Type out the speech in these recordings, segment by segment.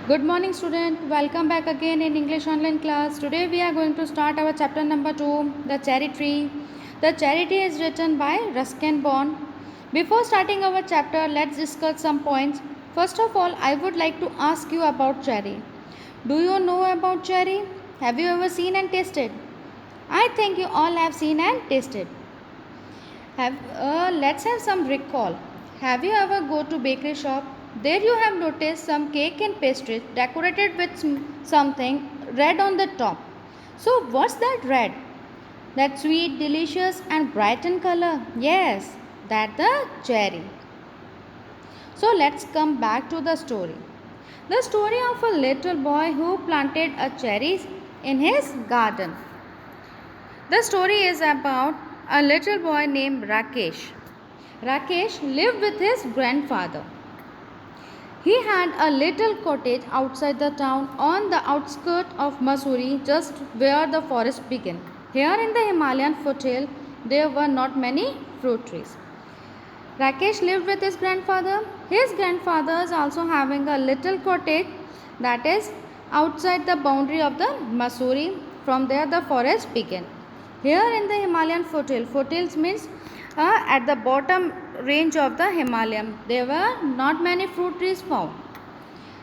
Good morning student, welcome back again in English online class. Today we are going to start our chapter number 2, the cherry tree. The cherry tree is written by Ruskin Bond. Before starting our chapter, let's discuss some points. First of all, I would like to ask you about cherry. Do you know about cherry? Have you ever seen and tasted? I think you all have seen and tasted. Let's have some recall. Have you ever go to bakery shop? There you have noticed some cake and pastries decorated with something red on the top. So what's that red? That sweet, delicious and bright in color. Yes, that the cherry. So let's come back to the story. The story of a little boy who planted a cherry in his garden. The story is about a little boy named Rakesh. Rakesh lived with his grandfather. He had a little cottage outside the town on the outskirts of Mussoorie, just where the forest began. Here in the Himalayan foothill, there were not many fruit trees. Rakesh lived with his grandfather. His grandfather is also having a little cottage that is outside the boundary of the Mussoorie. From there, the forest began. Here in the Himalayan foothills means at the bottom range of the Himalayan, there were not many fruit trees found.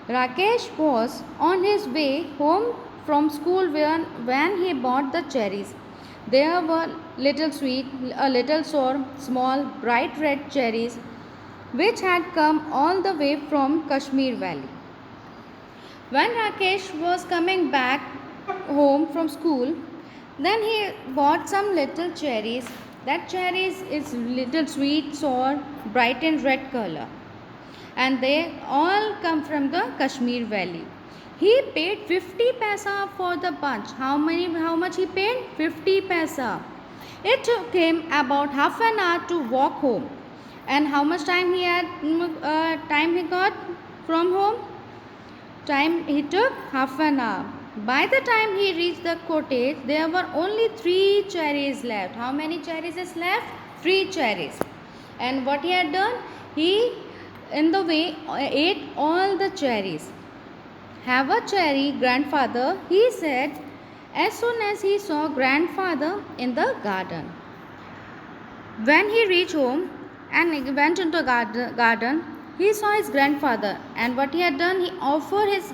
Rakesh was on his way home from school when he bought the cherries. There were little sweet, a little sour, small, bright red cherries which had come all the way from Kashmir Valley. When Rakesh was coming back home from school, then he bought some little cherries. That cherries is little sweet, sour, bright and red color. And they all come from the Kashmir Valley. He paid 50 paisa for the bunch. How much he paid? 50 paisa. It took him about half an hour to walk home. And how much time time he got from home? Time he took half an hour. By the time he reached the cottage, there were only 3 cherries left. How many cherries is left? 3 cherries. And what he had done? He, in the way, ate all the cherries. Have a cherry, grandfather, he said as soon as he saw grandfather in the garden. When he reached home and went into the garden, he saw his grandfather, and what he had done, he offered his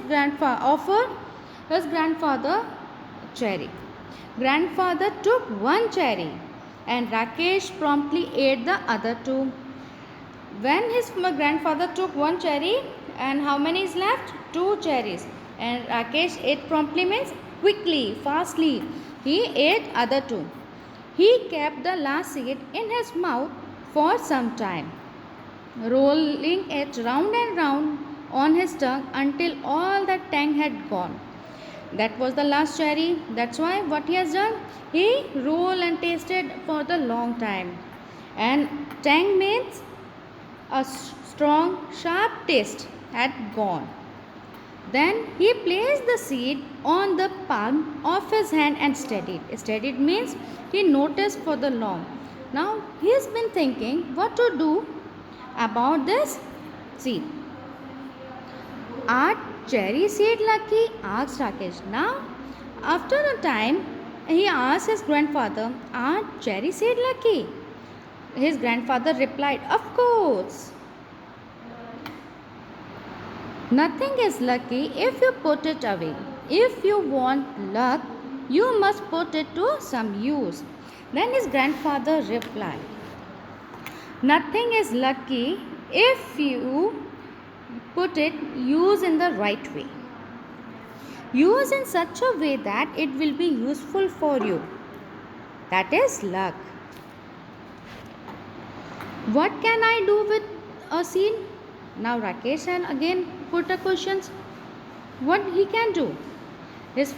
grandfather cherry. Grandfather took one cherry, and Rakesh promptly ate the other two. When his grandfather took one cherry, and how many is left? 2 cherries, and Rakesh ate promptly means quickly, fastly. He ate other two. He kept the last seed in his mouth for some time, rolling it round and round on his tongue until all the tang had gone. That was the last cherry. That's why what he has done, he rolled and tasted for the long time. And tang means a strong, sharp taste had gone. Then he placed the seed on the palm of his hand and steadied. Steadied means he noticed for the long. Now he has been thinking what to do about this seed. Are cherry seed lucky? Asked Rakesh. Now, after a time, he asked his grandfather, are cherry seed lucky? His grandfather replied, of course. Nothing is lucky if you put it away. If you want luck, you must put it to some use. Then his grandfather replied, nothing is lucky if you put it use in the right way. Use in such a way that it will be useful for you. That is luck. What can I do with a seed? Now Rakesh and again put a question. What he can do? His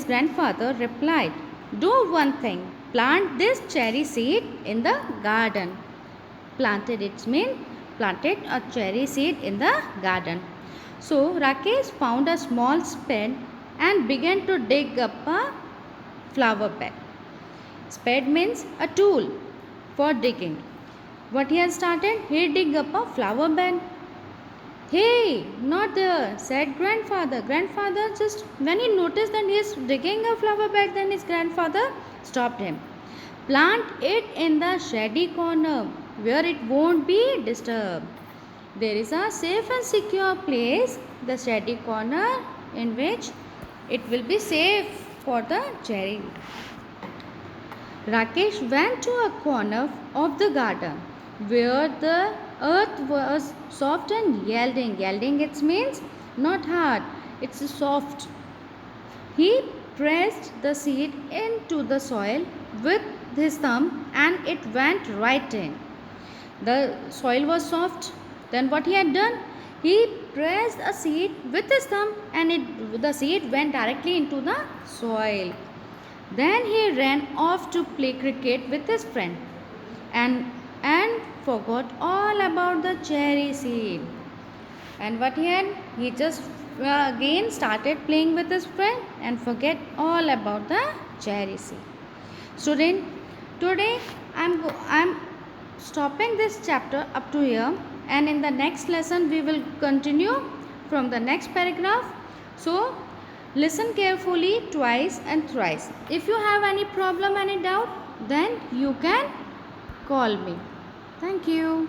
grandfather replied, do one thing. Plant this cherry seed in the garden. Planted it means planted a cherry seed in the garden. So Rakesh found a small spade and began to dig up a flower bed. Spade means a tool for digging. What he has started? He dig up a flower bed. Hey, not there, said grandfather. Grandfather just, when he noticed that he is digging a flower bed, then his grandfather stopped him. Plant it in the shady corner where it won't be disturbed. There is a safe and secure place, the shady corner, in which it will be safe for the cherry. Rakesh went to a corner of the garden where the earth was soft and yielding. Yielding it means not hard, it's soft. He pressed the seed into the soil with his thumb and it went right in. The soil was soft. Then what he had done? He pressed a seed with his thumb and the seed went directly into the soil. Then he ran off to play cricket with his friend and forgot all about the cherry seed. And what he had? He just again started playing with his friend and forget all about the cherry seed. Student, today I'm stopping this chapter up to here, and in the next lesson we will continue from the next paragraph. So listen carefully twice and thrice. If you have any problem, any doubt, then you can call me. Thank you.